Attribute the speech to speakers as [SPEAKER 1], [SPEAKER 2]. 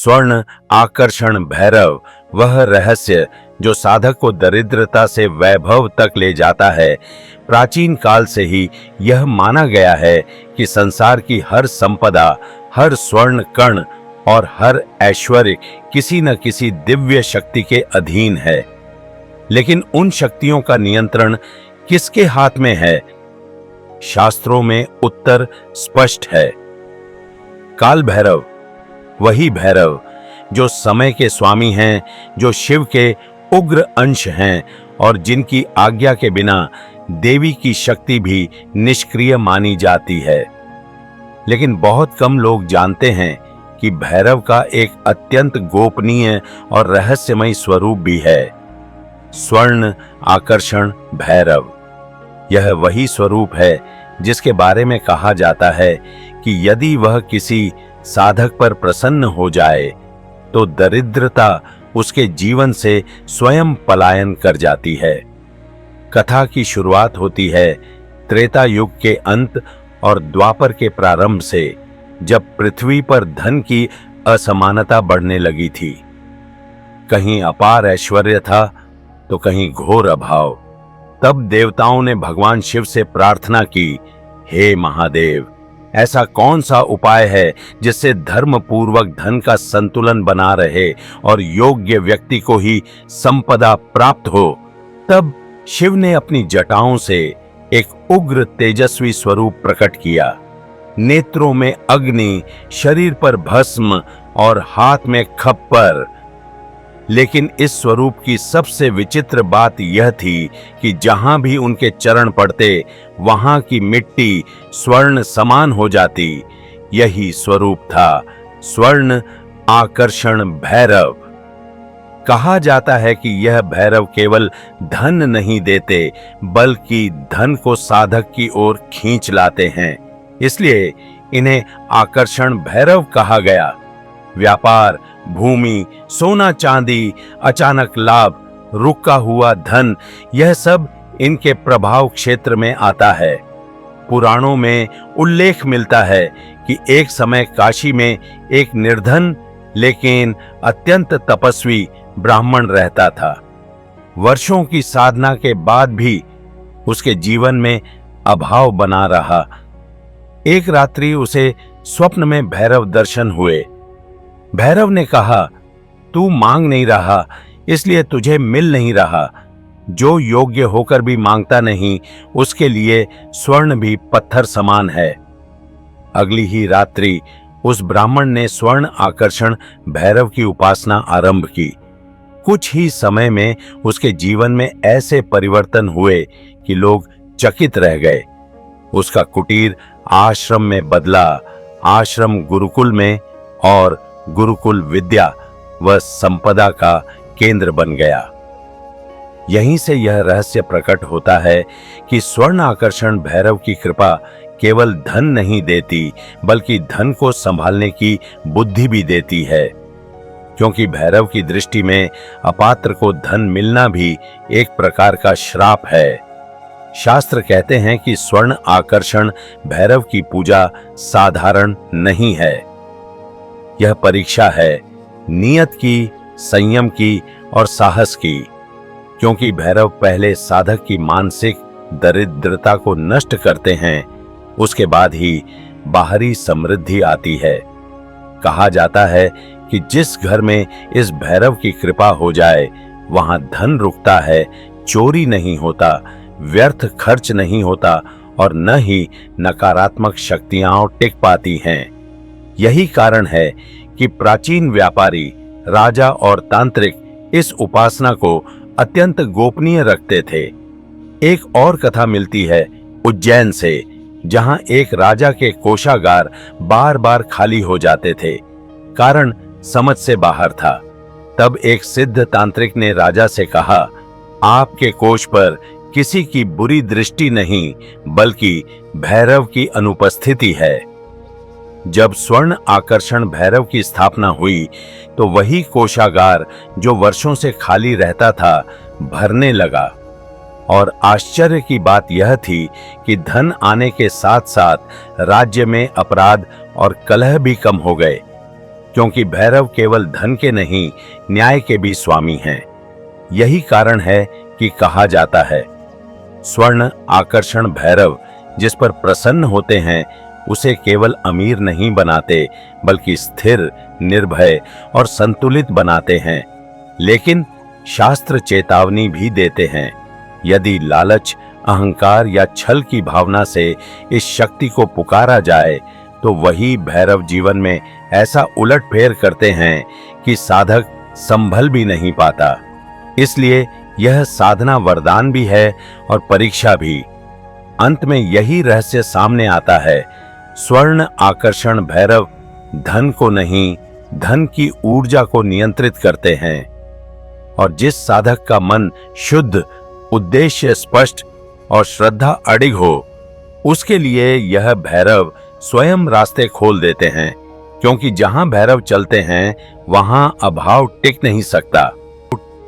[SPEAKER 1] स्वर्ण आकर्षण भैरव वह रहस्य जो साधक को दरिद्रता से वैभव तक ले जाता है। प्राचीन काल से ही यह माना गया है कि संसार की हर संपदा, हर स्वर्ण कण और हर ऐश्वर्य किसी न किसी दिव्य शक्ति के अधीन है। लेकिन उन शक्तियों का नियंत्रण किसके हाथ में है? शास्त्रों में उत्तर स्पष्ट है। काल भैरव, वही भैरव जो समय के स्वामी हैं, जो शिव के उग्र अंश हैं और जिनकी आज्ञा के बिना देवी की शक्ति भी निष्क्रिय मानी जाती है। लेकिन बहुत कम लोग जानते हैं कि भैरव का एक अत्यंत गोपनीय और रहस्यमय स्वरूप भी है, स्वर्ण आकर्षण भैरव। यह वही स्वरूप है जिसके बारे में कहा जाता है कि यदि वह किसी साधक पर प्रसन्न हो जाए तो दरिद्रता उसके जीवन से स्वयं पलायन कर जाती है। कथा की शुरुआत होती है त्रेता युग के अंत और द्वापर के प्रारंभ से, जब पृथ्वी पर धन की असमानता बढ़ने लगी थी। कहीं अपार ऐश्वर्य था तो कहीं घोर अभाव। तब देवताओं ने भगवान शिव से प्रार्थना की, हे महादेव, ऐसा कौन सा उपाय है जिससे धर्म पूर्वक धन का संतुलन बना रहे और योग्य व्यक्ति को ही संपदा प्राप्त हो। तब शिव ने अपनी जटाओं से एक उग्र तेजस्वी स्वरूप प्रकट किया। नेत्रों में अग्नि, शरीर पर भस्म और हाथ में खप्पर। लेकिन इस स्वरूप की सबसे विचित्र बात यह थी कि जहां भी उनके चरण पड़ते वहां की मिट्टी स्वर्ण समान हो जाती। यही स्वरूप था स्वर्ण आकर्षण भैरव। कहा जाता है कि यह भैरव केवल धन नहीं देते बल्कि धन को साधक की ओर खींच लाते हैं, इसलिए इन्हें आकर्षण भैरव कहा गया। व्यापार, भूमि, सोना चांदी, अचानक लाभ, रुका हुआ धन, यह सब इनके प्रभाव क्षेत्र में आता है। पुराणों में उल्लेख मिलता है कि एक समय काशी में एक निर्धन लेकिन अत्यंत तपस्वी ब्राह्मण रहता था। वर्षों की साधना के बाद भी उसके जीवन में अभाव बना रहा। एक रात्रि उसे स्वप्न में भैरव दर्शन हुए। भैरव ने कहा, तू मांग नहीं रहा इसलिए तुझे मिल नहीं रहा। जो योग्य होकर भी मांगता नहीं उसके लिए स्वर्ण भी पत्थर समान है। अगली ही रात्रि उस ब्राह्मण ने स्वर्ण आकर्षण भैरव की उपासना आरंभ की। कुछ ही समय में उसके जीवन में ऐसे परिवर्तन हुए कि लोग चकित रह गए। उसका कुटीर आश्रम में बदला, आश्रम गुरुकुल में और गुरुकुल विद्या व संपदा का केंद्र बन गया। यहीं से यह रहस्य प्रकट होता है कि स्वर्ण आकर्षण भैरव की कृपा केवल धन नहीं देती बल्कि धन को संभालने की बुद्धि भी देती है, क्योंकि भैरव की दृष्टि में अपात्र को धन मिलना भी एक प्रकार का श्राप है। शास्त्र कहते हैं कि स्वर्ण आकर्षण भैरव की पूजा साधारण नहीं है। यह परीक्षा है नियत की, संयम की और साहस की, क्योंकि भैरव पहले साधक की मानसिक दरिद्रता को नष्ट करते हैं, उसके बाद ही बाहरी समृद्धि आती है। कहा जाता है कि जिस घर में इस भैरव की कृपा हो जाए वहां धन रुकता है, चोरी नहीं होता, व्यर्थ खर्च नहीं होता और न ही नकारात्मक शक्तियां टिक पाती हैं। यही कारण है कि प्राचीन व्यापारी, राजा और तांत्रिक इस उपासना को अत्यंत गोपनीय रखते थे। एक और कथा मिलती है उज्जैन से, जहां एक राजा के कोषागार बार बार खाली हो जाते थे। कारण समझ से बाहर था। तब एक सिद्ध तांत्रिक ने राजा से कहा, आपके कोष पर किसी की बुरी दृष्टि नहीं बल्कि भैरव की अनुपस्थिति है। जब स्वर्ण आकर्षण भैरव की स्थापना हुई तो वही कोषागार जो वर्षों से खाली रहता था भरने लगा। और आश्चर्य की बात यह थी कि धन आने के साथ साथ राज्य में अपराध और कलह भी कम हो गए। क्योंकि भैरव केवल धन के नहीं, न्याय के भी स्वामी हैं। यही कारण है कि कहा जाता है, स्वर्ण आकर्षण भैरव जिस पर प्रसन्न होते हैं उसे केवल अमीर नहीं बनाते, बल्कि स्थिर, निर्भय और संतुलित बनाते हैं। लेकिन शास्त्र चेतावनी भी देते हैं, यदि लालच, अहंकार या छल की भावना से इस शक्ति को पुकारा जाए तो वही भैरव जीवन में ऐसा उलटफेर करते हैं कि साधक संभल भी नहीं पाता। इसलिए यह साधना वरदान भी है और परीक्षा भी। अंत में यही रहस्य सामने आता है, स्वर्ण आकर्षण भैरव धन को नहीं, धन की ऊर्जा को नियंत्रित करते हैं। और जिस साधक का मन शुद्ध, उद्देश्य स्पष्ट और श्रद्धा अडिग हो, उसके लिए यह भैरव स्वयं रास्ते खोल देते हैं, क्योंकि जहां भैरव चलते हैं वहां अभाव टिक नहीं सकता।